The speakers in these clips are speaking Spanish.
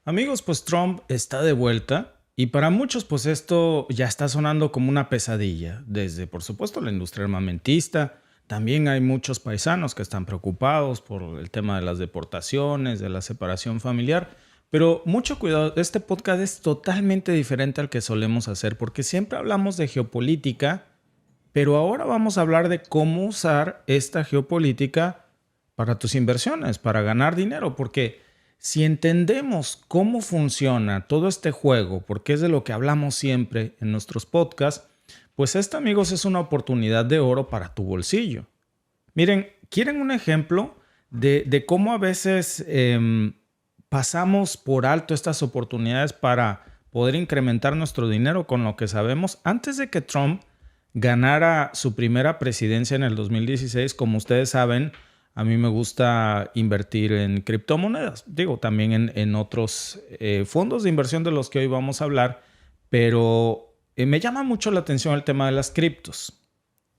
Amigos, pues Trump está de vuelta y para muchos pues esto ya está sonando como una pesadilla, desde por supuesto la industria armamentista. También hay muchos paisanos que están preocupados por el tema de las deportaciones, de la separación familiar, pero mucho cuidado, este podcast es totalmente diferente al que solemos hacer porque siempre hablamos de geopolítica, pero ahora vamos a hablar de cómo usar esta geopolítica para tus inversiones, para ganar dinero, porque si entendemos cómo funciona todo este juego, porque es de lo que hablamos siempre en nuestros podcasts, pues esta, amigos, es una oportunidad de oro para tu bolsillo. Miren, ¿quieren un ejemplo de cómo a veces pasamos por alto estas oportunidades para poder incrementar nuestro dinero con lo que sabemos? Antes de que Trump ganara su primera presidencia en el 2016, como ustedes saben, a mí me gusta invertir en criptomonedas. Digo, también en otros fondos de inversión de los que hoy vamos a hablar, pero me llama mucho la atención el tema de las criptos.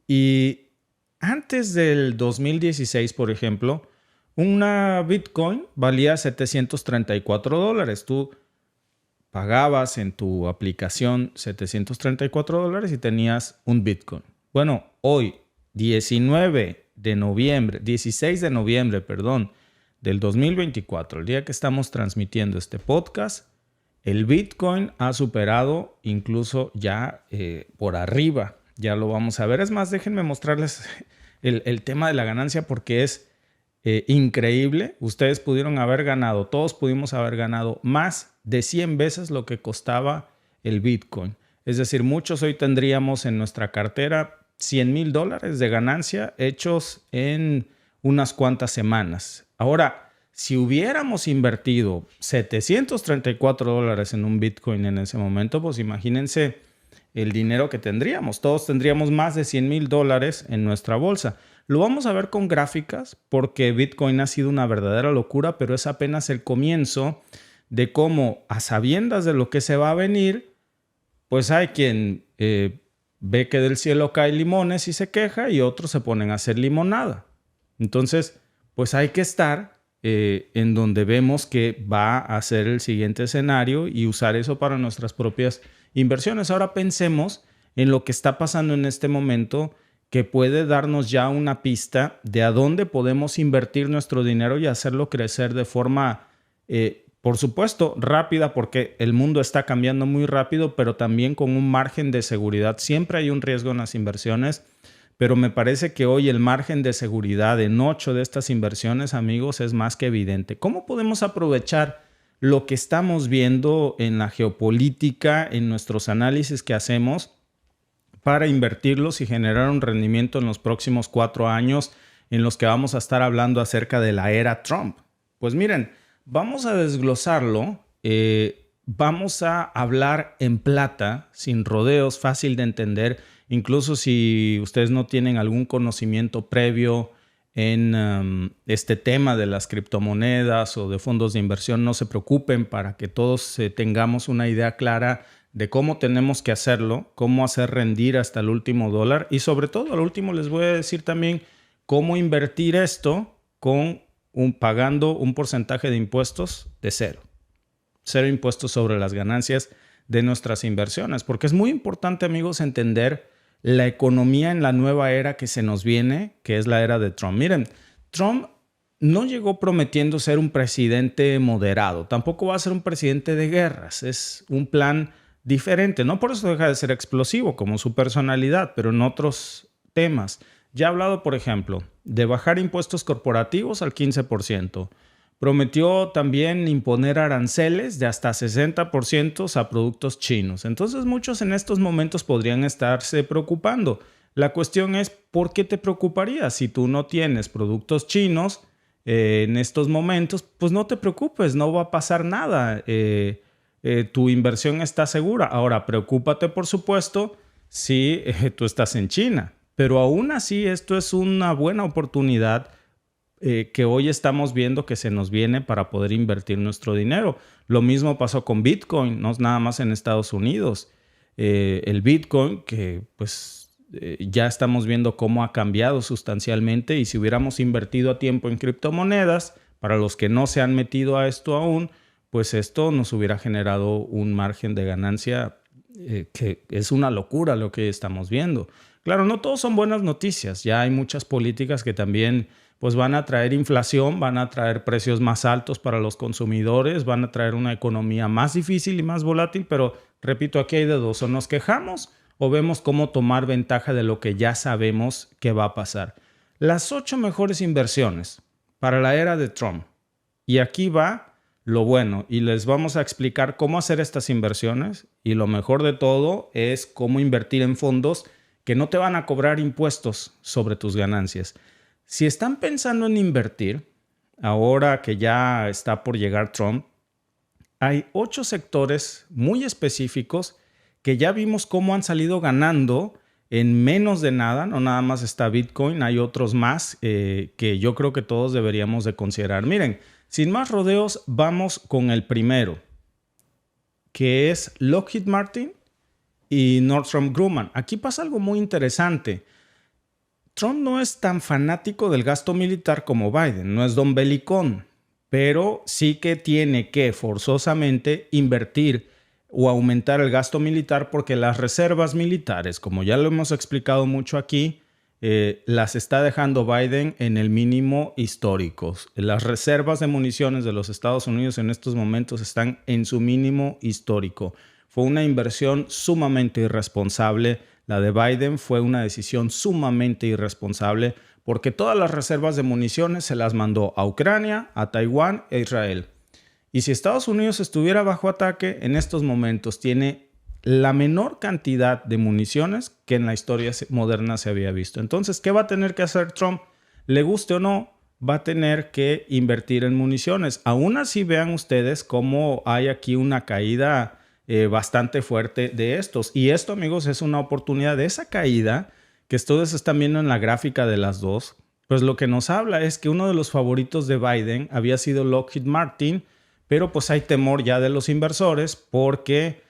Y antes del 2016, por ejemplo, una Bitcoin valía $734. Tú pagabas en tu aplicación $734 y tenías un Bitcoin. Bueno, hoy, 16 de noviembre, perdón, del 2024, el día que estamos transmitiendo este podcast, el Bitcoin ha superado incluso ya por arriba. Ya lo vamos a ver. Es más, déjenme mostrarles el tema de la ganancia porque es increíble. Ustedes pudieron haber ganado, todos pudimos haber ganado más de 100 veces lo que costaba el Bitcoin. Es decir, muchos hoy tendríamos en nuestra cartera $100,000 de ganancia hechos en unas cuantas semanas. Ahora, si hubiéramos invertido $734 en un Bitcoin en ese momento, pues imagínense el dinero que tendríamos. Todos tendríamos más de $100,000 en nuestra bolsa. Lo vamos a ver con gráficas porque Bitcoin ha sido una verdadera locura, pero es apenas el comienzo de cómo, a sabiendas de lo que se va a venir, pues hay quien ve que del cielo caen limones y se queja y otros se ponen a hacer limonada. Entonces, pues hay que estar en donde vemos que va a ser el siguiente escenario y usar eso para nuestras propias inversiones. Ahora pensemos en lo que está pasando en este momento que puede darnos ya una pista de a dónde podemos invertir nuestro dinero y hacerlo crecer de forma, por supuesto, rápida, porque el mundo está cambiando muy rápido, pero también con un margen de seguridad. Siempre hay un riesgo en las inversiones, pero me parece que hoy el margen de seguridad en 8 de estas inversiones, amigos, es más que evidente. ¿Cómo podemos aprovechar lo que estamos viendo en la geopolítica, en nuestros análisis que hacemos, para invertirlos y generar un rendimiento en los próximos 4 años en los que vamos a estar hablando acerca de la era Trump? Pues miren, vamos a desglosarlo, vamos a hablar en plata, sin rodeos, fácil de entender, incluso si ustedes no tienen algún conocimiento previo en este tema de las criptomonedas o de fondos de inversión, no se preocupen para que todos tengamos una idea clara de cómo tenemos que hacerlo, cómo hacer rendir hasta el último dólar y sobre todo al último les voy a decir también cómo invertir esto pagando un porcentaje de impuestos de cero. Cero impuestos sobre las ganancias de nuestras inversiones, porque es muy importante, amigos, entender la economía en la nueva era que se nos viene, que es la era de Trump. Miren, Trump no llegó prometiendo ser un presidente moderado, tampoco va a ser un presidente de guerras, es un plan diferente. No por eso deja de ser explosivo como su personalidad, pero en otros temas. Ya ha hablado, por ejemplo, de bajar impuestos corporativos al 15%. Prometió también imponer aranceles de hasta 60% a productos chinos. Entonces muchos en estos momentos podrían estarse preocupando. La cuestión es, ¿por qué te preocuparías? Si tú no tienes productos chinos en estos momentos, pues no te preocupes, no va a pasar nada. Tu inversión está segura. Ahora, preocúpate, por supuesto, si tú estás en China. Pero aún así, esto es una buena oportunidad que hoy estamos viendo que se nos viene para poder invertir nuestro dinero. Lo mismo pasó con Bitcoin, no es nada más en Estados Unidos. El Bitcoin, que pues ya estamos viendo cómo ha cambiado sustancialmente y si hubiéramos invertido a tiempo en criptomonedas, para los que no se han metido a esto aún, pues esto nos hubiera generado un margen de ganancia que es una locura lo que estamos viendo. Claro, no todos son buenas noticias. Ya hay muchas políticas que también pues van a traer inflación, van a traer precios más altos para los consumidores, van a traer una economía más difícil y más volátil, pero repito, aquí hay de dos: o nos quejamos o vemos cómo tomar ventaja de lo que ya sabemos que va a pasar. Las 8 mejores inversiones para la era de Trump. Y aquí va lo bueno, y les vamos a explicar cómo hacer estas inversiones, y lo mejor de todo es cómo invertir en fondos que no te van a cobrar impuestos sobre tus ganancias. Si están pensando en invertir, ahora que ya está por llegar Trump, hay 8 sectores muy específicos que ya vimos cómo han salido ganando en menos de nada. No nada más está Bitcoin, hay otros más que yo creo que todos deberíamos de considerar. Miren, sin más rodeos, vamos con el primero, que es Lockheed Martin y Northrop Grumman. Aquí pasa algo muy interesante. Trump no es tan fanático del gasto militar como Biden, no es don belicón, pero sí que tiene que forzosamente invertir o aumentar el gasto militar, porque las reservas militares, como ya lo hemos explicado mucho aquí, las está dejando Biden en el mínimo histórico. Las reservas de municiones de los Estados Unidos en estos momentos están en su mínimo histórico. Fue una inversión sumamente irresponsable. La de Biden fue una decisión sumamente irresponsable, porque todas las reservas de municiones se las mandó a Ucrania, a Taiwán e Israel. Y si Estados Unidos estuviera bajo ataque, en estos momentos tiene la menor cantidad de municiones que en la historia moderna se había visto. Entonces, ¿qué va a tener que hacer Trump? Le guste o no, va a tener que invertir en municiones. Aún así, vean ustedes cómo hay aquí una caída bastante fuerte de estos. Y esto, amigos, es una oportunidad. De esa caída que ustedes están viendo en la gráfica de las dos, pues lo que nos habla es que uno de los favoritos de Biden había sido Lockheed Martin, pero pues hay temor ya de los inversores porque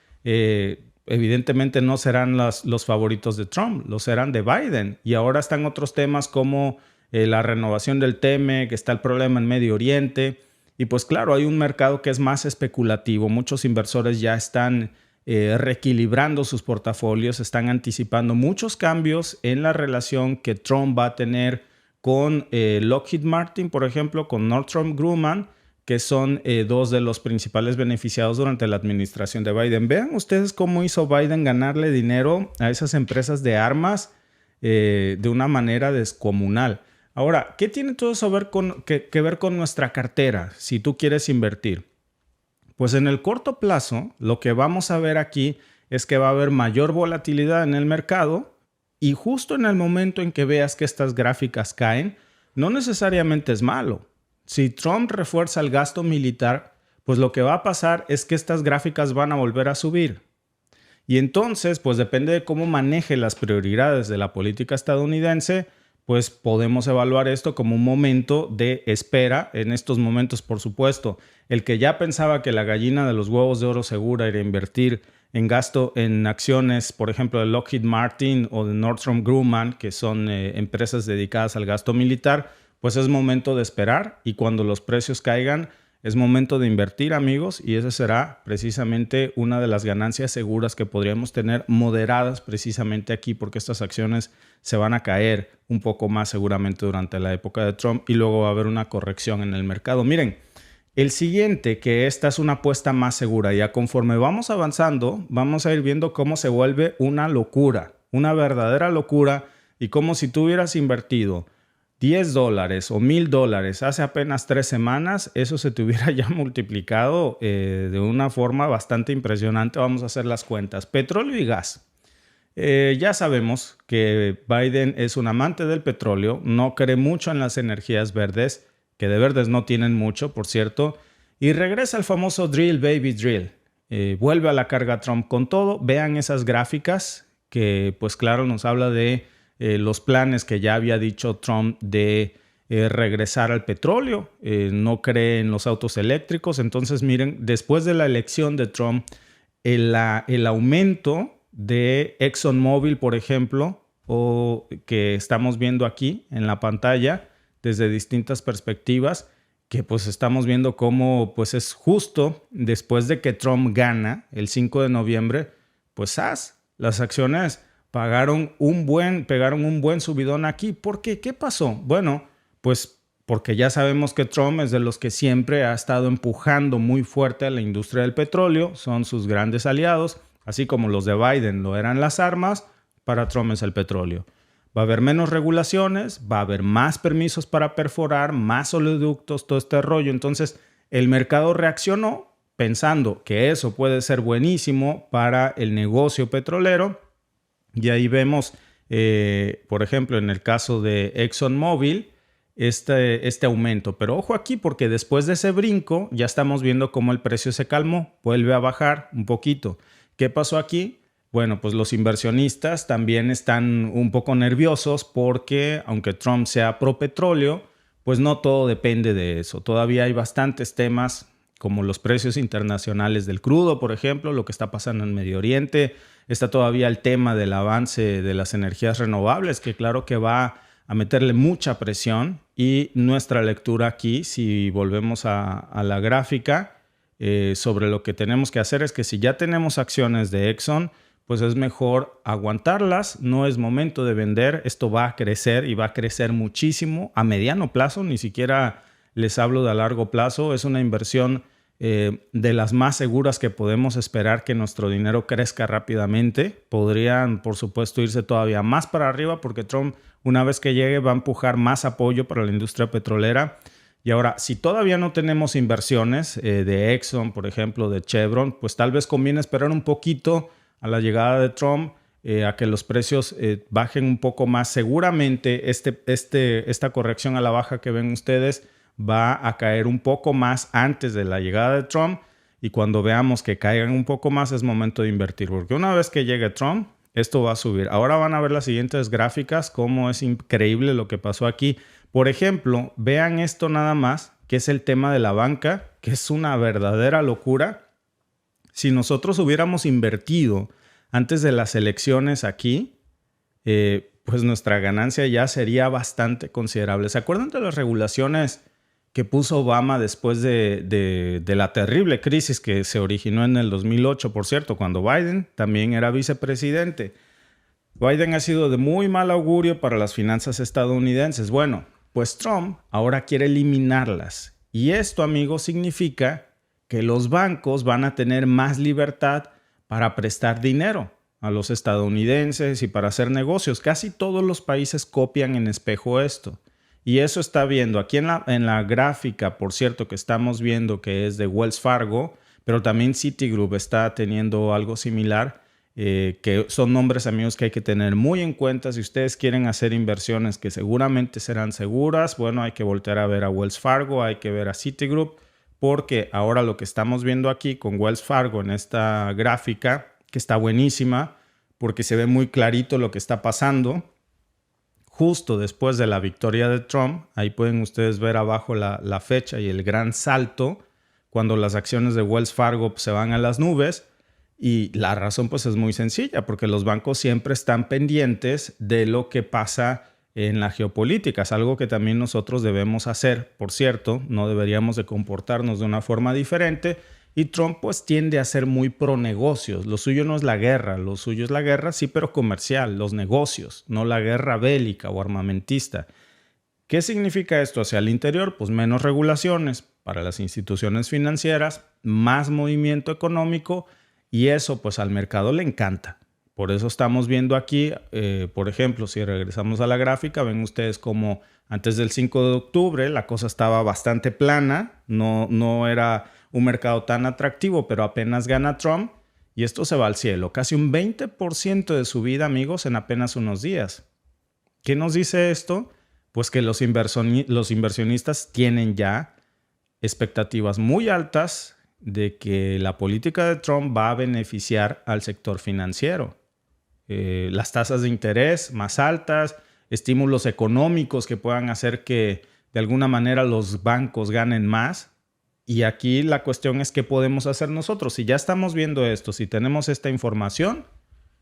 evidentemente no serán los favoritos de Trump, los serán de Biden. Y ahora están otros temas como la renovación del TEMEC, que está el problema en Medio Oriente. Y pues claro, hay un mercado que es más especulativo. Muchos inversores ya están reequilibrando sus portafolios, están anticipando muchos cambios en la relación que Trump va a tener con Lockheed Martin, por ejemplo, con Northrop Grumman, que son dos de los principales beneficiados durante la administración de Biden. Vean ustedes cómo hizo Biden ganarle dinero a esas empresas de armas de una manera descomunal. Ahora, ¿qué tiene todo eso que ver con nuestra cartera si tú quieres invertir? Pues en el corto plazo, lo que vamos a ver aquí es que va a haber mayor volatilidad en el mercado, y justo en el momento en que veas que estas gráficas caen, no necesariamente es malo. Si Trump refuerza el gasto militar, pues lo que va a pasar es que estas gráficas van a volver a subir. Y entonces, pues depende de cómo maneje las prioridades de la política estadounidense, pues podemos evaluar esto como un momento de espera. En estos momentos, por supuesto, el que ya pensaba que la gallina de los huevos de oro segura era invertir en gasto en acciones, por ejemplo, de Lockheed Martin o de Northrop Grumman, que son empresas dedicadas al gasto militar, pues es momento de esperar, y cuando los precios caigan es momento de invertir, amigos, y esa será precisamente una de las ganancias seguras que podríamos tener, moderadas precisamente aquí, porque estas acciones se van a caer un poco más seguramente durante la época de Trump, y luego va a haber una corrección en el mercado. Miren, el siguiente, que esta es una apuesta más segura, ya conforme vamos avanzando, vamos a ir viendo cómo se vuelve una locura, una verdadera locura, y como si tú hubieras invertido $10 o $1,000 hace apenas 3 semanas, eso se te hubiera ya multiplicado de una forma bastante impresionante. Vamos a hacer las cuentas. Petróleo y gas. Ya sabemos que Biden es un amante del petróleo, no cree mucho en las energías verdes, que de verdes no tienen mucho, por cierto, y regresa al famoso drill, baby, drill. Vuelve a la carga Trump con todo. Vean esas gráficas que, pues claro, nos habla de los planes que ya había dicho Trump de regresar al petróleo. No cree en los autos eléctricos. Entonces, miren, después de la elección de Trump, el aumento de ExxonMobil, por ejemplo, o que estamos viendo aquí en la pantalla desde distintas perspectivas, que pues estamos viendo cómo pues es justo después de que Trump gana el 5 de noviembre, pues las acciones pegaron un buen subidón aquí. ¿Por qué? ¿Qué pasó? Bueno, pues porque ya sabemos que Trump es de los que siempre ha estado empujando muy fuerte a la industria del petróleo, son sus grandes aliados, así como los de Biden lo eran las armas, para Trump es el petróleo. Va a haber menos regulaciones, va a haber más permisos para perforar, más oleoductos, todo este rollo. Entonces, el mercado reaccionó pensando que eso puede ser buenísimo para el negocio petrolero. Y ahí vemos, por ejemplo, en el caso de ExxonMobil, este aumento. Pero ojo aquí, porque después de ese brinco ya estamos viendo cómo el precio se calmó, vuelve a bajar un poquito. ¿Qué pasó aquí? Bueno, pues los inversionistas también están un poco nerviosos porque aunque Trump sea pro petróleo, pues no todo depende de eso. Todavía hay bastantes temas como los precios internacionales del crudo, por ejemplo, lo que está pasando en Medio Oriente. Está todavía el tema del avance de las energías renovables, que claro que va a meterle mucha presión. Y nuestra lectura aquí, si volvemos a la gráfica, sobre lo que tenemos que hacer es que si ya tenemos acciones de Exxon, pues es mejor aguantarlas, no es momento de vender, esto va a crecer y va a crecer muchísimo a mediano plazo, ni siquiera les hablo de a largo plazo, es una inversión de las más seguras que podemos esperar que nuestro dinero crezca rápidamente. Podrían, por supuesto, irse todavía más para arriba porque Trump, una vez que llegue, va a empujar más apoyo para la industria petrolera. Y ahora, si todavía no tenemos inversiones de Exxon, por ejemplo, de Chevron, pues tal vez conviene esperar un poquito a la llegada de Trump, a que los precios bajen un poco más. Seguramente esta corrección a la baja que ven ustedes va a caer un poco más antes de la llegada de Trump, y cuando veamos que caigan un poco más es momento de invertir, porque una vez que llegue Trump, esto va a subir. Ahora van a ver las siguientes gráficas, cómo es increíble lo que pasó aquí. Por ejemplo, vean esto nada más, que es el tema de la banca, que es una verdadera locura. Si nosotros hubiéramos invertido antes de las elecciones aquí, pues nuestra ganancia ya sería bastante considerable. ¿Se acuerdan de las regulaciones que puso Obama después de la terrible crisis que se originó en el 2008, por cierto, cuando Biden también era vicepresidente? Biden ha sido de muy mal augurio para las finanzas estadounidenses. Bueno, pues Trump ahora quiere eliminarlas. Y esto, amigos, significa que los bancos van a tener más libertad para prestar dinero a los estadounidenses y para hacer negocios. Casi todos los países copian en espejo esto. Y eso está viendo aquí en la gráfica, por cierto, que estamos viendo que es de Wells Fargo, pero también Citigroup está teniendo algo similar, que son nombres, amigos, que hay que tener muy en cuenta. Si ustedes quieren hacer inversiones que seguramente serán seguras, bueno, hay que voltear a ver a Wells Fargo, hay que ver a Citigroup, porque ahora lo que estamos viendo aquí con Wells Fargo en esta gráfica, que está buenísima, porque se ve muy clarito lo que está pasando. Justo después de la victoria de Trump, ahí pueden ustedes ver abajo la fecha y el gran salto cuando las acciones de Wells Fargo se van a las nubes. Y la razón pues es muy sencilla, porque los bancos siempre están pendientes de lo que pasa en la geopolítica. Es algo que también nosotros debemos hacer. Por cierto, no deberíamos de comportarnos de una forma diferente. Y Trump pues tiende a ser muy pro negocios. Lo suyo no es la guerra, lo suyo es la guerra, sí, pero comercial, los negocios, no la guerra bélica o armamentista. ¿Qué significa esto hacia el interior? Pues menos regulaciones para las instituciones financieras, más movimiento económico, y eso pues al mercado le encanta. Por eso estamos viendo aquí, por ejemplo, si regresamos a la gráfica, ven ustedes como antes del 5 de octubre la cosa estaba bastante plana, no era un mercado tan atractivo, pero apenas gana Trump y esto se va al cielo. Casi un 20% de subida, amigos, en apenas unos días. ¿Qué nos dice esto? Pues que los inversionistas tienen ya expectativas muy altas de que la política de Trump va a beneficiar al sector financiero. Las tasas de interés más altas, estímulos económicos que puedan hacer que de alguna manera los bancos ganen más. Y aquí la cuestión es qué podemos hacer nosotros. Si ya estamos viendo esto, si tenemos esta información,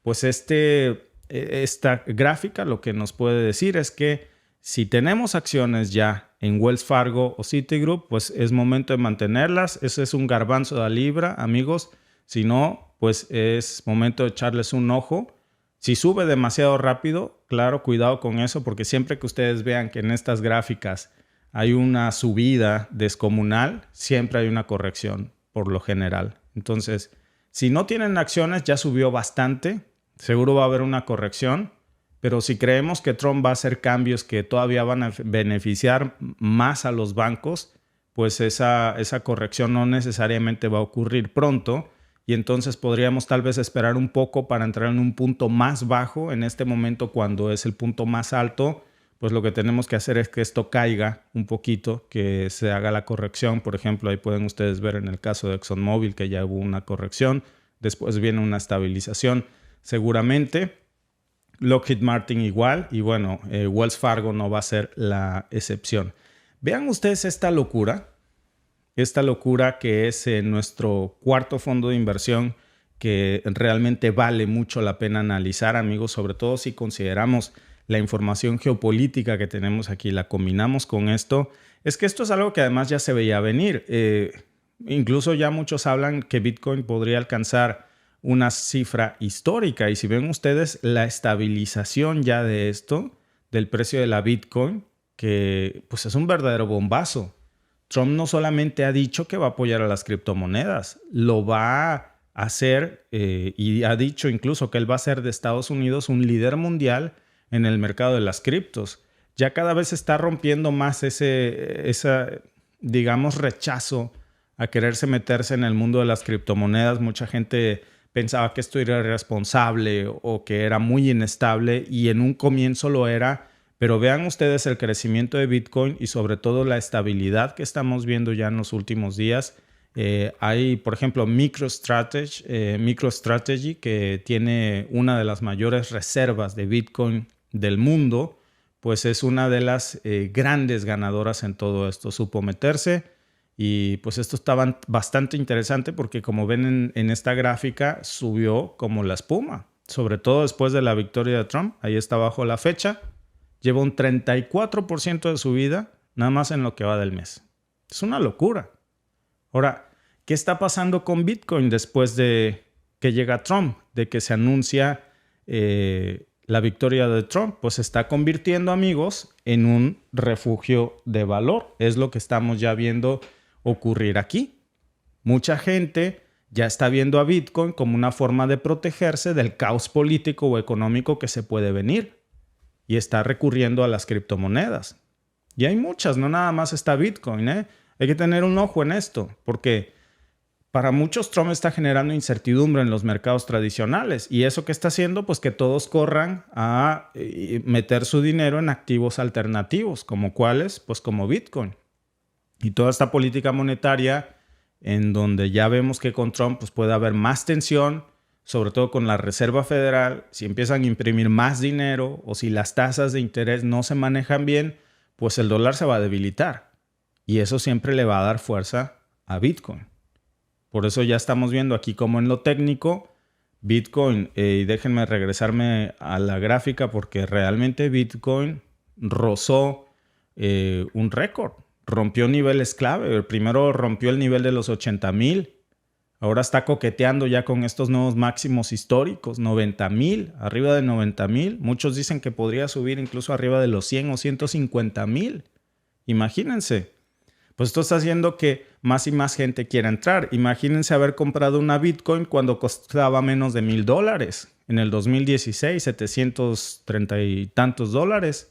pues esta gráfica lo que nos puede decir es que si tenemos acciones ya en Wells Fargo o Citigroup, pues es momento de mantenerlas. Ese es un garbanzo de la libra, amigos. Si no, pues es momento de echarles un ojo. Si sube demasiado rápido, claro, cuidado con eso, porque siempre que ustedes vean que en estas gráficas hay una subida descomunal, siempre hay una corrección, por lo general. Entonces, si no tienen acciones, ya subió bastante. Seguro va a haber una corrección. Pero si creemos que Trump va a hacer cambios que todavía van a beneficiar más a los bancos, pues esa corrección no necesariamente va a ocurrir pronto. Y entonces podríamos tal vez esperar un poco para entrar en un punto más bajo. En este momento, cuando es el punto más alto, pues lo que tenemos que hacer es que esto caiga un poquito, que se haga la corrección. Por ejemplo, ahí pueden ustedes ver en el caso de ExxonMobil que ya hubo una corrección. Después viene una estabilización seguramente. Lockheed Martin igual. Y bueno, Wells Fargo no va a ser la excepción. Vean ustedes esta locura. Esta locura que es nuestro cuarto fondo de inversión, que realmente vale mucho la pena analizar, amigos, sobre todo si consideramos la información geopolítica que tenemos aquí, la combinamos con esto. Es que esto es algo que además ya se veía venir. Incluso ya muchos hablan que Bitcoin podría alcanzar una cifra histórica. Y si ven ustedes la estabilización ya de esto, del precio de la Bitcoin, que pues es un verdadero bombazo. Trump no solamente ha dicho que va a apoyar a las criptomonedas, lo va a hacer y ha dicho incluso que él va a ser de Estados Unidos un líder mundial en el mercado de las criptos. Ya cada vez está rompiendo más ese digamos, rechazo a quererse meterse en el mundo de las criptomonedas. Mucha gente pensaba que esto era irresponsable o que era muy inestable, y en un comienzo lo era. Pero vean ustedes el crecimiento de Bitcoin y sobre todo la estabilidad que estamos viendo ya en los últimos días. Hay, por ejemplo, MicroStrategy, que tiene una de las mayores reservas de Bitcoin del mundo, pues es una de las grandes ganadoras en todo esto. Supo meterse y pues esto estaba bastante interesante porque, como ven en esta gráfica, subió como la espuma, sobre todo después de la victoria de Trump. Ahí está abajo la fecha. Lleva un 34% de subida nada más en lo que va del mes. Es una locura. Ahora, ¿qué está pasando con Bitcoin después de que llega Trump? De que se anuncia la victoria de Trump. Pues se está convirtiendo, amigos, en un refugio de valor. Es lo que estamos ya viendo ocurrir aquí. Mucha gente ya está viendo a Bitcoin como una forma de protegerse del caos político o económico que se puede venir. Y está recurriendo a las criptomonedas. Y hay muchas, no nada más está Bitcoin, ¿eh? Hay que tener un ojo en esto, porque para muchos Trump está generando incertidumbre en los mercados tradicionales. ¿Y eso qué está haciendo? Pues que todos corran a meter su dinero en activos alternativos. ¿Como cuáles? Pues como Bitcoin. Y toda esta política monetaria, en donde ya vemos que con Trump pues puede haber más tensión, sobre todo con la Reserva Federal. Si empiezan a imprimir más dinero o si las tasas de interés no se manejan bien, pues el dólar se va a debilitar. Y eso siempre le va a dar fuerza a Bitcoin. Por eso ya estamos viendo aquí como en lo técnico, Bitcoin, y déjenme regresarme a la gráfica porque realmente Bitcoin rozó un récord. Rompió niveles clave. Primero rompió el nivel de los 80,000. Ahora está coqueteando ya con estos nuevos máximos históricos, 90,000, arriba de 90,000. Muchos dicen que podría subir incluso arriba de los 100 o 150,000. Imagínense. Pues esto está haciendo que más y más gente quiera entrar. Imagínense haber comprado una Bitcoin cuando costaba menos de $1,000. En el 2016, 730 y tantos dólares.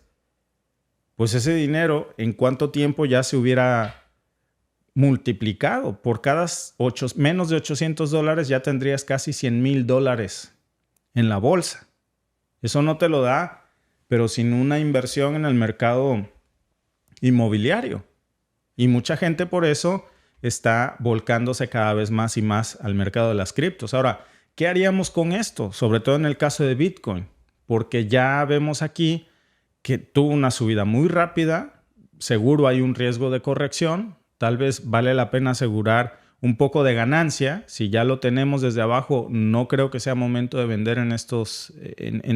Pues ese dinero, ¿en cuánto tiempo ya se hubiera multiplicado? Por cada menos de $800 ya tendrías casi $100,000 en la bolsa. Eso no te lo da, pero sin una inversión en el mercado inmobiliario. Y mucha gente por eso está volcándose cada vez más y más al mercado de las criptos. Ahora, ¿qué haríamos con esto? Sobre todo en el caso de Bitcoin, porque ya vemos aquí que tuvo una subida muy rápida. Seguro hay un riesgo de corrección. Tal vez vale la pena asegurar un poco de ganancia. Si ya lo tenemos desde abajo, no creo que sea momento de vender en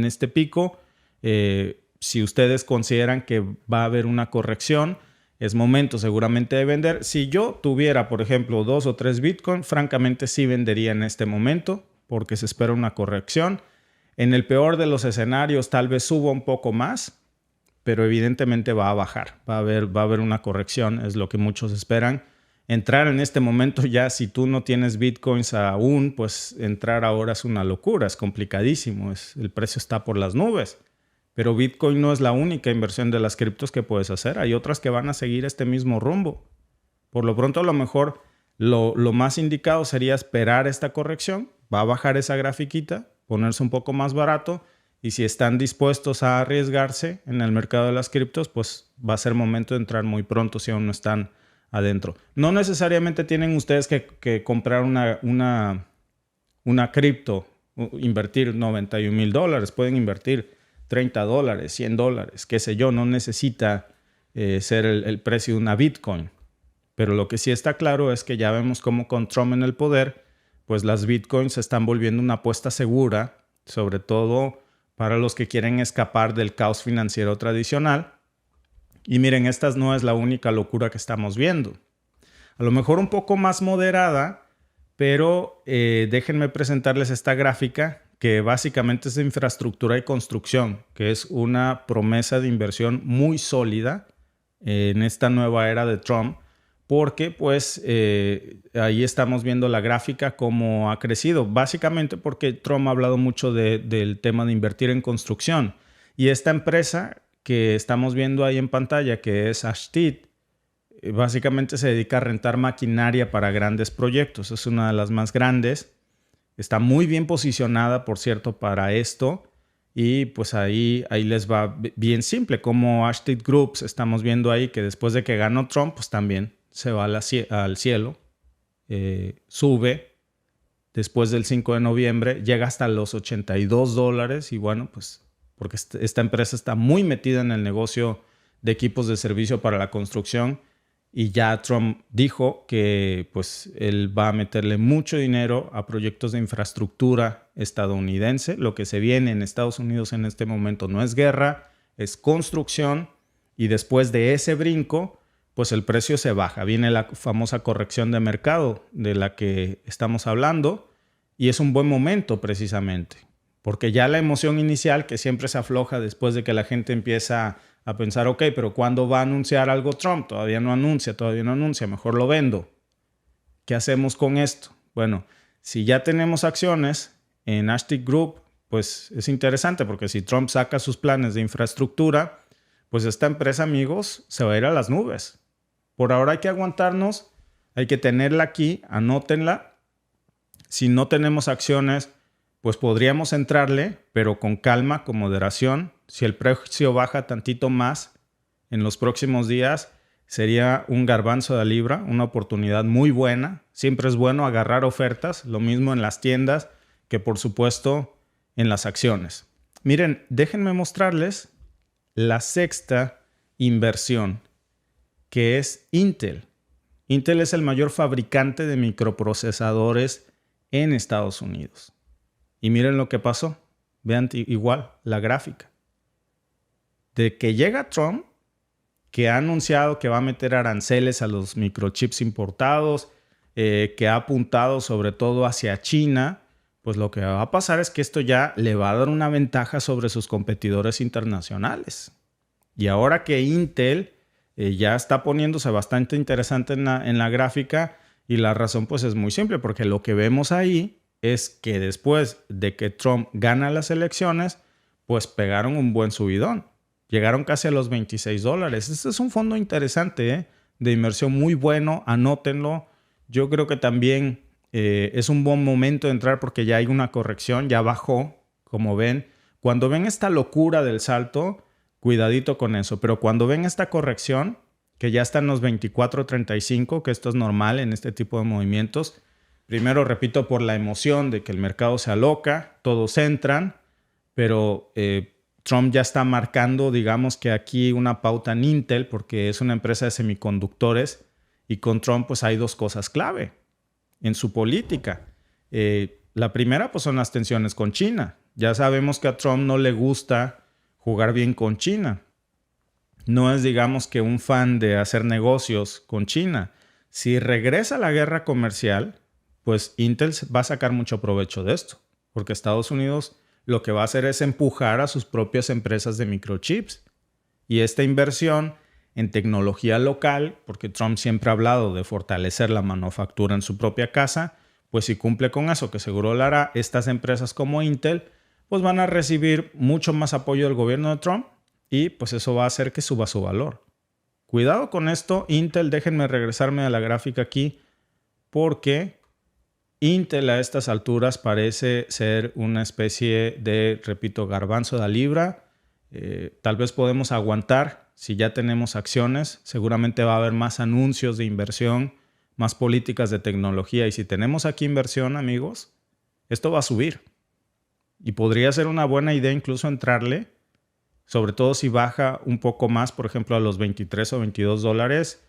este pico. Si ustedes consideran que va a haber una corrección, Es momento seguramente de vender. Si yo tuviera, por ejemplo, 2 o 3 Bitcoin, francamente sí vendería en este momento porque se espera una corrección. En el peor de los escenarios tal vez suba un poco más, pero evidentemente va a bajar. Va a haber una corrección, es lo que muchos esperan. Entrar en este momento ya, si tú no tienes Bitcoins aún, pues entrar ahora es una locura, es complicadísimo, el precio está por las nubes. Pero Bitcoin no es la única inversión de las criptos que puedes hacer. Hay otras que van a seguir este mismo rumbo. Por lo pronto, a lo mejor lo más indicado sería esperar esta corrección. Va a bajar esa grafiquita, ponerse un poco más barato. Y si están dispuestos a arriesgarse en el mercado de las criptos, pues va a ser momento de entrar muy pronto si aún no están adentro. No necesariamente tienen ustedes que comprar una cripto, invertir $91,000. Pueden invertir $30, $100, qué sé yo. No necesita ser el precio de una Bitcoin. Pero lo que sí está claro es que ya vemos cómo con Trump en el poder, pues las Bitcoins se están volviendo una apuesta segura, sobre todo para los que quieren escapar del caos financiero tradicional. Y miren, esta no es la única locura que estamos viendo. A lo mejor un poco más moderada, pero déjenme presentarles esta gráfica que básicamente es de infraestructura y construcción, que es una promesa de inversión muy sólida en esta nueva era de Trump, porque pues ahí estamos viendo la gráfica cómo ha crecido, básicamente porque Trump ha hablado mucho del tema de invertir en construcción. Y esta empresa que estamos viendo ahí en pantalla, que es Ashtead, básicamente se dedica a rentar maquinaria para grandes proyectos. Es una de las más grandes. Está muy bien posicionada, por cierto, para esto. Y pues ahí les va bien simple. Como Ashtead Groups, estamos viendo ahí que después de que ganó Trump, pues también se va al cielo. Sube después del 5 de noviembre. Llega hasta los $82. Y bueno, pues porque esta empresa está muy metida en el negocio de equipos de servicio para la construcción. Y ya Trump dijo que pues él va a meterle mucho dinero a proyectos de infraestructura estadounidense. Lo que se viene en Estados Unidos en este momento no es guerra, es construcción. Y después de ese brinco, pues el precio se baja. Viene la famosa corrección de mercado de la que estamos hablando. Y es un buen momento precisamente. Porque ya la emoción inicial, que siempre se afloja después de que la gente empieza a pensar, ok, pero ¿cuándo va a anunciar algo Trump? Todavía no anuncia, mejor lo vendo. ¿Qué hacemos con esto? Bueno, si ya tenemos acciones en Ashtead Group, pues es interesante porque si Trump saca sus planes de infraestructura, pues esta empresa, amigos, se va a ir a las nubes. Por ahora hay que aguantarnos, hay que tenerla aquí, anótenla. Si no tenemos acciones, pues podríamos entrarle, pero con calma, con moderación. Si el precio baja tantito más en los próximos días, sería un garbanzo de libra, una oportunidad muy buena. Siempre es bueno agarrar ofertas, lo mismo en las tiendas que por supuesto en las acciones. Miren, déjenme mostrarles la sexta inversión, que es Intel. Intel es el mayor fabricante de microprocesadores en Estados Unidos. Y miren lo que pasó. Vean igual la gráfica. De que llega Trump, que ha anunciado que va a meter aranceles a los microchips importados, que ha apuntado sobre todo hacia China, pues lo que va a pasar es que esto ya le va a dar una ventaja sobre sus competidores internacionales. Y ahora que Intel ya está poniéndose bastante interesante en la gráfica, y la razón pues es muy simple, porque lo que vemos ahí es que después de que Trump gana las elecciones, pues pegaron un buen subidón. Llegaron casi a los $26. Este es un fondo interesante, de inversión muy bueno, anótenlo. Yo creo que también es un buen momento de entrar porque ya hay una corrección, ya bajó, como ven. Cuando ven esta locura del salto, cuidadito con eso. Pero cuando ven esta corrección, que ya está en los 24.35, que esto es normal en este tipo de movimientos. Primero, repito, por la emoción de que el mercado se aloca, todos entran, pero Trump ya está marcando, digamos que aquí una pauta en Intel, porque es una empresa de semiconductores, y con Trump pues hay dos cosas clave en su política. La primera pues son las tensiones con China. Ya sabemos que a Trump no le gusta jugar bien con China. no es, digamos, que un fan de hacer negocios con China. Si regresa la guerra comercial, pues Intel va a sacar mucho provecho de esto, porque Estados Unidos lo que va a hacer es empujar a sus propias empresas de microchips. Y esta inversión en tecnología local, porque Trump siempre ha hablado de fortalecer la manufactura en su propia casa, pues si cumple con eso, que seguro lo hará, estas empresas como Intel, pues van a recibir mucho más apoyo del gobierno de Trump y pues eso va a hacer que suba su valor. Cuidado con esto, Intel, déjenme regresarme a la gráfica aquí, porque Intel a estas alturas parece ser una especie de, repito, garbanzo de libra. Tal vez podemos aguantar si ya tenemos acciones. Seguramente va a haber más anuncios de inversión, más políticas de tecnología. Y si tenemos aquí inversión, amigos, esto va a subir. Y podría ser una buena idea incluso entrarle, sobre todo si baja un poco más, por ejemplo, a los 23 o 22 dólares.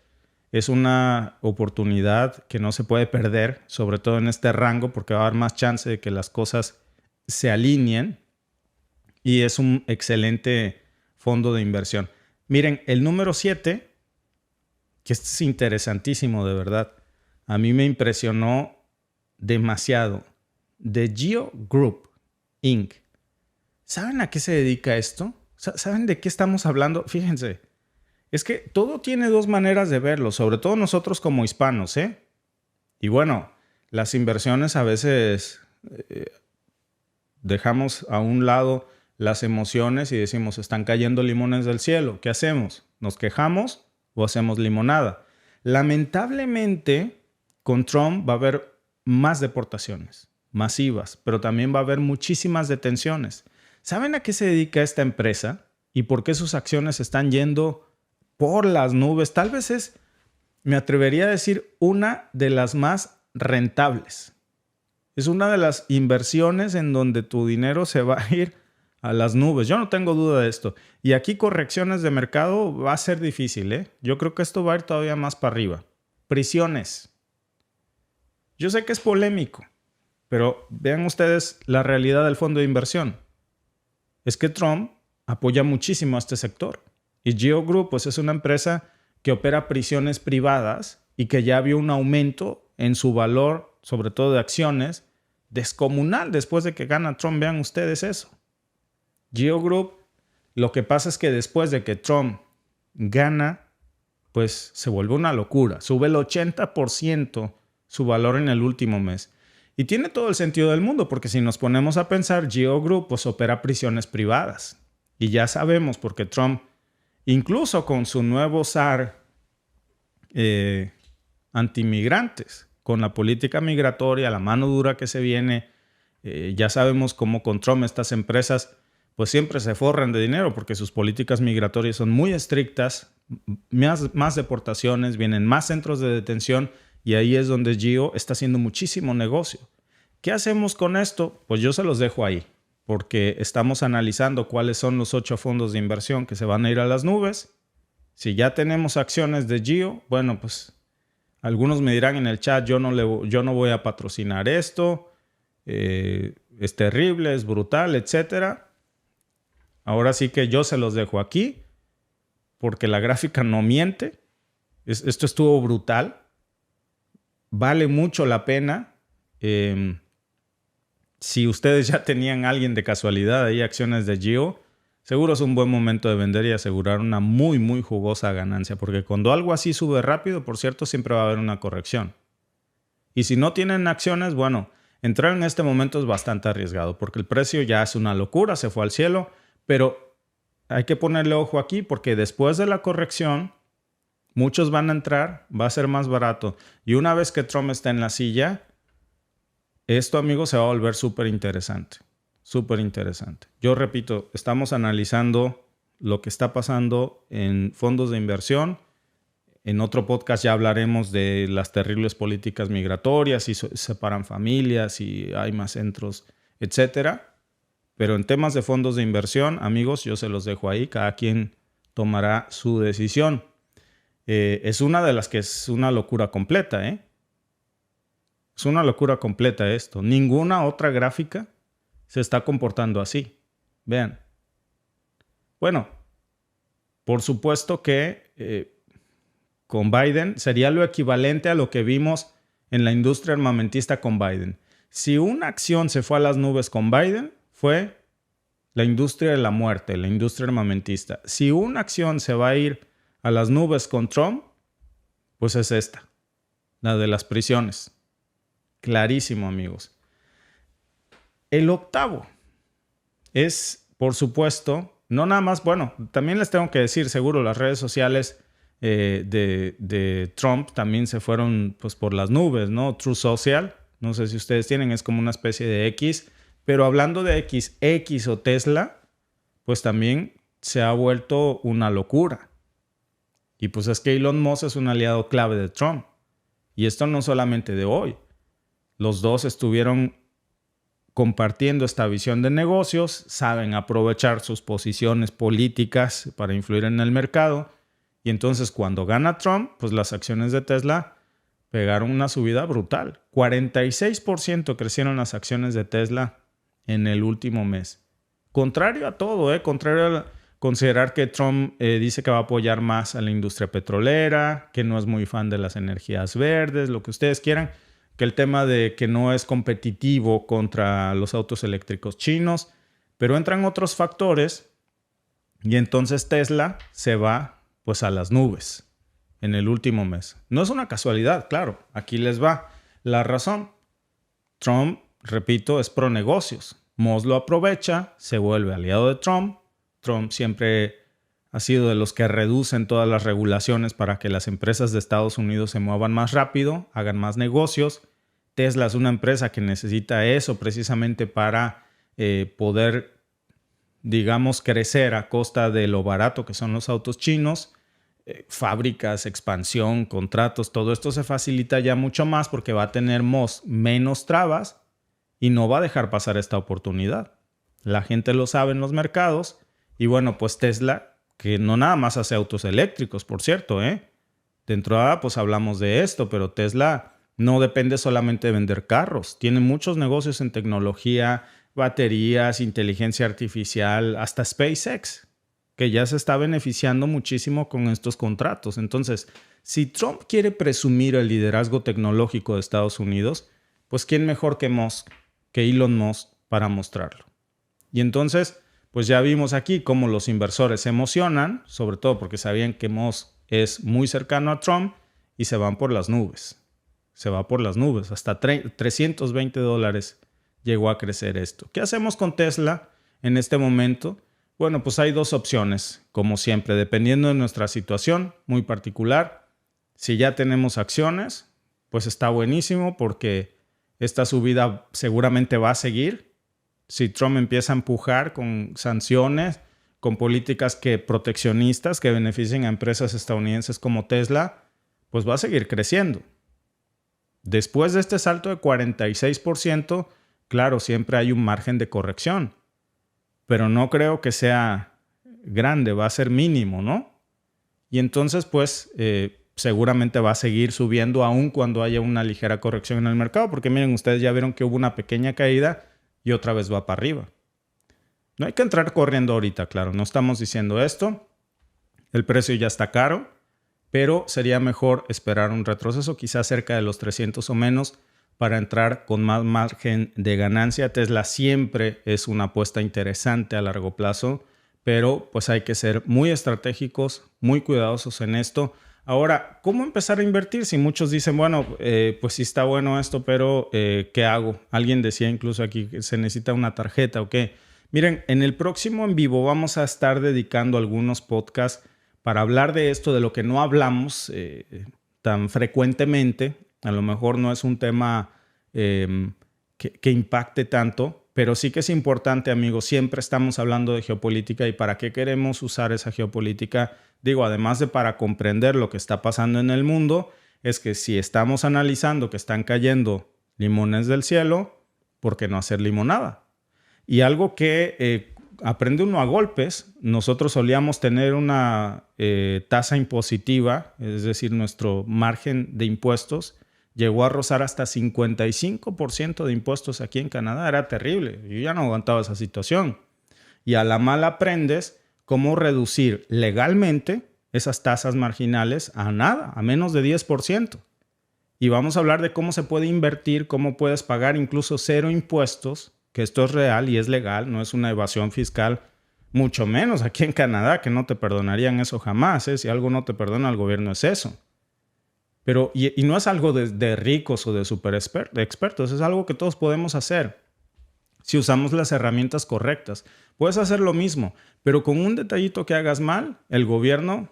Es una oportunidad que no se puede perder, sobre todo en este rango, porque va a haber más chance de que las cosas se alineen. Y es un excelente fondo de inversión. Miren, el número 7, que este es interesantísimo de verdad. A mí me impresionó demasiado. The Geo Group Inc. ¿Saben a qué se dedica esto? ¿Saben de qué estamos hablando? Fíjense. Es que todo tiene dos maneras de verlo, sobre todo nosotros como hispanos, ¿eh? Y bueno, las inversiones a veces dejamos a un lado las emociones y decimos, están cayendo limones del cielo. ¿Qué hacemos? ¿Nos quejamos o hacemos limonada? Lamentablemente, con Trump va a haber más deportaciones masivas, pero también va a haber muchísimas detenciones. ¿Saben a qué se dedica esta empresa y por qué sus acciones están yendo por las nubes? Tal vez es, me atrevería a decir, una de las más rentables. Es una de las inversiones en donde tu dinero se va a ir a las nubes. Yo no tengo duda de esto. Y aquí correcciones de mercado va a ser difícil, ¿eh? Yo creo que esto va a ir todavía más para arriba. Prisiones. Yo sé que es polémico, pero vean ustedes la realidad del fondo de inversión. Es que Trump apoya muchísimo a este sector. Y Geo Group pues, es una empresa que opera prisiones privadas y que ya vio un aumento en su valor, sobre todo de acciones, descomunal después de que gana Trump. Vean ustedes eso. Geo Group, lo que pasa es que después de que Trump gana, pues se vuelve una locura. Sube el 80% su valor en el último mes. Y tiene todo el sentido del mundo, porque si nos ponemos a pensar, Geo Group pues, opera prisiones privadas. Y ya sabemos, porque Trump, incluso con su nuevo zar antimigrantes, con la política migratoria, la mano dura que se viene, ya sabemos cómo con Trump estas empresas pues siempre se forran de dinero porque sus políticas migratorias son muy estrictas, más deportaciones, vienen más centros de detención y ahí es donde Geo está haciendo muchísimo negocio. ¿Qué hacemos con esto? Pues yo se los dejo ahí, porque estamos analizando cuáles son los 8 fondos de inversión que se van a ir a las nubes. Si ya tenemos acciones de Geo, bueno, pues algunos me dirán en el chat, yo no voy a patrocinar esto, es terrible, es brutal, etcétera. Ahora sí que yo se los dejo aquí, porque la gráfica no miente. Esto estuvo brutal. Vale mucho la pena. Si ustedes ya tenían a alguien de casualidad ahí acciones de Geo, seguro es un buen momento de vender y asegurar una muy, muy jugosa ganancia. Porque cuando algo así sube rápido, por cierto, siempre va a haber una corrección. Y si no tienen acciones, bueno, entrar en este momento es bastante arriesgado, porque el precio ya es una locura, se fue al cielo. Pero hay que ponerle ojo aquí porque después de la corrección, muchos van a entrar, va a ser más barato. Y una vez que Trump está en la silla, esto, amigos, se va a volver súper interesante. Súper interesante. Yo repito, estamos analizando lo que está pasando en fondos de inversión. En otro podcast ya hablaremos de las terribles políticas migratorias, si separan familias, si hay más centros, etcétera. Pero en temas de fondos de inversión, amigos, yo se los dejo ahí. Cada quien tomará su decisión. Es una de las que es una locura completa, ¿eh? Es una locura completa esto. Ninguna otra gráfica se está comportando así. Vean. Bueno, por supuesto que con Biden sería lo equivalente a lo que vimos en la industria armamentista con Biden. Si una acción se fue a las nubes con Biden, fue la industria de la muerte, la industria armamentista. Si una acción se va a ir a las nubes con Trump, pues es esta, la de las prisiones. Clarísimo, amigos. El octavo es, por supuesto, no nada más, bueno, también les tengo que decir, seguro las redes sociales de Trump también se fueron pues por las nubes, ¿no? Truth Social, no sé si ustedes tienen, es como una especie de X, pero hablando de X o Tesla, pues también se ha vuelto una locura. Y pues es que Elon Musk es un aliado clave de Trump. Y esto no solamente de hoy. Los dos estuvieron compartiendo esta visión de negocios, saben aprovechar sus posiciones políticas para influir en el mercado. Y entonces cuando gana Trump, pues las acciones de Tesla pegaron una subida brutal. 46% crecieron las acciones de Tesla en el último mes. Contrario a todo, contrario a considerar que Trump dice que va a apoyar más a la industria petrolera, que no es muy fan de las energías verdes, lo que ustedes quieran, que el tema de que no es competitivo contra los autos eléctricos chinos, pero entran otros factores y entonces Tesla se va pues a las nubes en el último mes. No es una casualidad, claro. Aquí les va la razón. Trump, repito, es pro negocios. Musk lo aprovecha, se vuelve aliado de Trump. Trump siempre ha sido de los que reducen todas las regulaciones para que las empresas de Estados Unidos se muevan más rápido, hagan más negocios. Tesla es una empresa que necesita eso precisamente para poder, digamos, crecer a costa de lo barato que son los autos chinos. Fábricas, expansión, contratos, todo esto se facilita ya mucho más porque va a tener menos trabas y no va a dejar pasar esta oportunidad. La gente lo sabe en los mercados y bueno, pues Tesla, que no nada más hace autos eléctricos, por cierto, de entrada pues hablamos de esto, pero Tesla no depende solamente de vender carros, tiene muchos negocios en tecnología, baterías, inteligencia artificial, hasta SpaceX, que ya se está beneficiando muchísimo con estos contratos. Entonces, si Trump quiere presumir el liderazgo tecnológico de Estados Unidos, pues ¿quién mejor que Musk, que Elon Musk, para mostrarlo? Y entonces, pues ya vimos aquí cómo los inversores se emocionan, sobre todo porque sabían que Musk es muy cercano a Trump y se van por las nubes. Se va por las nubes. Hasta $320 llegó a crecer esto. ¿Qué hacemos con Tesla en este momento? Bueno, pues hay dos opciones, como siempre, dependiendo de nuestra situación muy particular. Si ya tenemos acciones, pues está buenísimo porque esta subida seguramente va a seguir. Si Trump empieza a empujar con sanciones, con políticas proteccionistas que beneficien a empresas estadounidenses como Tesla, pues va a seguir creciendo. Después de este salto de 46%, claro, siempre hay un margen de corrección. Pero no creo que sea grande, va a ser mínimo, ¿no? Y entonces, pues, seguramente va a seguir subiendo aun cuando haya una ligera corrección en el mercado, porque miren, ustedes ya vieron que hubo una pequeña caída y otra vez va para arriba. No hay que entrar corriendo ahorita, claro, no estamos diciendo esto. El precio ya está caro, pero sería mejor esperar un retroceso, quizás cerca de los 300 o menos, para entrar con más margen de ganancia. Tesla siempre es una apuesta interesante a largo plazo, pero pues hay que ser muy estratégicos, muy cuidadosos en esto. Ahora, ¿cómo empezar a invertir? Si muchos dicen, bueno, pues sí está bueno esto, pero ¿qué hago? Alguien decía incluso aquí que se necesita una tarjeta o qué. Miren, en el próximo en vivo vamos a estar dedicando algunos podcasts para hablar de esto, de lo que no hablamos tan frecuentemente. A lo mejor no es un tema que impacte tanto, pero sí que es importante, amigos. Siempre estamos hablando de geopolítica y para qué queremos usar esa geopolítica. Digo, además de para comprender lo que está pasando en el mundo, es que si estamos analizando que están cayendo limones del cielo, ¿por qué no hacer limonada? Y algo que aprende uno a golpes. Nosotros solíamos tener una tasa impositiva, es decir, nuestro margen de impuestos llegó a rozar hasta 55% de impuestos aquí en Canadá. Era terrible. Yo ya no aguantaba esa situación. Y a la mala aprendes cómo reducir legalmente esas tasas marginales a nada, a menos de 10%. Y vamos a hablar de cómo se puede invertir, cómo puedes pagar incluso 0 impuestos, que esto es real y es legal, no es una evasión fiscal, mucho menos aquí en Canadá, que no te perdonarían eso jamás. Si algo no te perdona el gobierno es eso. Pero, y no es algo de ricos o de super expertos, es algo que todos podemos hacer si usamos las herramientas correctas. Puedes hacer lo mismo, pero con un detallito que hagas mal, el gobierno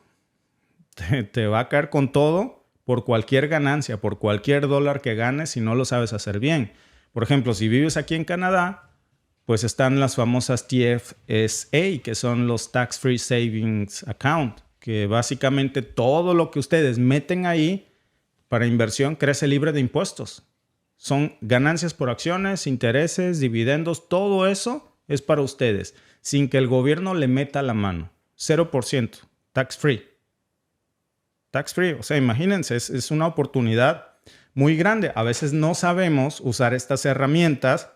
te va a caer con todo por cualquier ganancia, por cualquier dólar que ganes si no lo sabes hacer bien. Por ejemplo, si vives aquí en Canadá, pues están las famosas TFSA, que son los Tax Free Savings Account, que básicamente todo lo que ustedes meten ahí para inversión crece libre de impuestos. Son ganancias por acciones, intereses, dividendos, todo eso es para ustedes, sin que el gobierno le meta la mano. 0%, tax free. Tax free, o sea, imagínense, es una oportunidad muy grande. A veces no sabemos usar estas herramientas,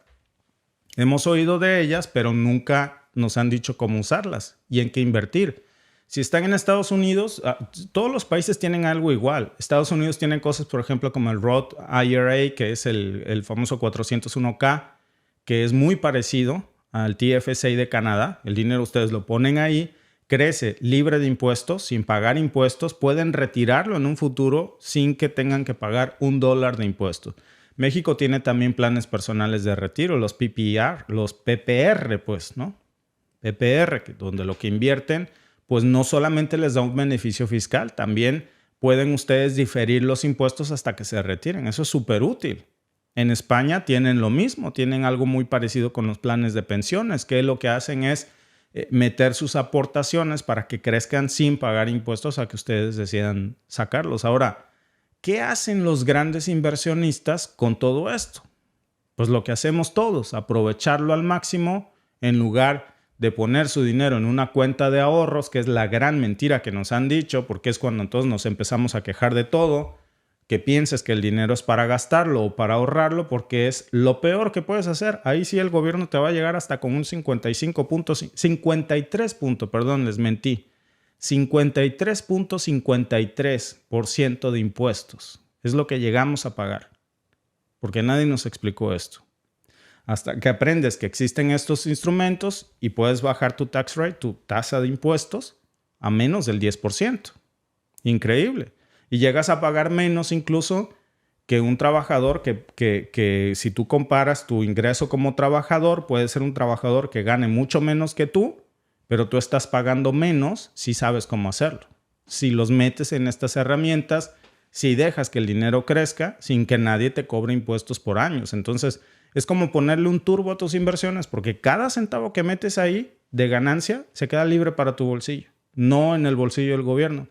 hemos oído de ellas, pero nunca nos han dicho cómo usarlas y en qué invertir. Si están en Estados Unidos, todos los países tienen algo igual. Estados Unidos tiene cosas, por ejemplo, como el Roth IRA, que es el famoso 401k, que es muy parecido al TFSA de Canadá. El dinero ustedes lo ponen ahí, crece libre de impuestos, sin pagar impuestos. Pueden retirarlo en un futuro sin que tengan que pagar $1 de impuestos. México tiene también planes personales de retiro, los PPR, los PPR, pues, ¿no? PPR, donde lo que invierten pues no solamente les da un beneficio fiscal, también pueden ustedes diferir los impuestos hasta que se retiren. Eso es súper útil. En España tienen lo mismo, tienen algo muy parecido con los planes de pensiones, que lo que hacen es meter sus aportaciones para que crezcan sin pagar impuestos a que ustedes decidan sacarlos. Ahora, ¿qué hacen los grandes inversionistas con todo esto? Pues lo que hacemos todos, aprovecharlo al máximo en lugar de poner su dinero en una cuenta de ahorros, que es la gran mentira que nos han dicho, porque es cuando entonces nos empezamos a quejar de todo, que pienses que el dinero es para gastarlo o para ahorrarlo, porque es lo peor que puedes hacer. Ahí sí el gobierno te va a llegar hasta con un 53.53% de impuestos. Es lo que llegamos a pagar, porque nadie nos explicó esto. Hasta que aprendes que existen estos instrumentos y puedes bajar tu tax rate, tu tasa de impuestos, a menos del 10%. Increíble. Y llegas a pagar menos incluso que un trabajador que si tú comparas tu ingreso como trabajador, puede ser un trabajador que gane mucho menos que tú, pero tú estás pagando menos si sabes cómo hacerlo. Si los metes en estas herramientas, si dejas que el dinero crezca sin que nadie te cobre impuestos por años. Entonces, es como ponerle un turbo a tus inversiones, porque cada centavo que metes ahí de ganancia se queda libre para tu bolsillo, no en el bolsillo del gobierno.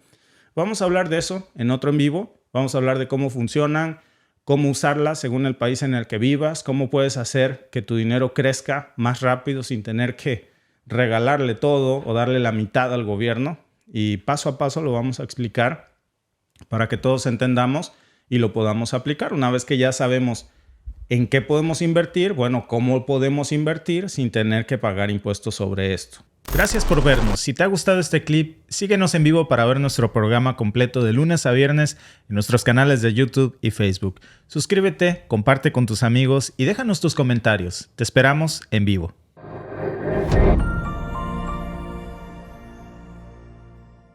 Vamos a hablar de eso en otro en vivo. Vamos a hablar de cómo funcionan, cómo usarlas según el país en el que vivas, cómo puedes hacer que tu dinero crezca más rápido sin tener que regalarle todo o darle la mitad al gobierno. Y paso a paso lo vamos a explicar para que todos entendamos y lo podamos aplicar. Una vez que ya sabemos ¿en qué podemos invertir? Bueno, ¿cómo podemos invertir sin tener que pagar impuestos sobre esto? Gracias por vernos. Si te ha gustado este clip, síguenos en vivo para ver nuestro programa completo de lunes a viernes en nuestros canales de YouTube y Facebook. Suscríbete, comparte con tus amigos y déjanos tus comentarios. Te esperamos en vivo.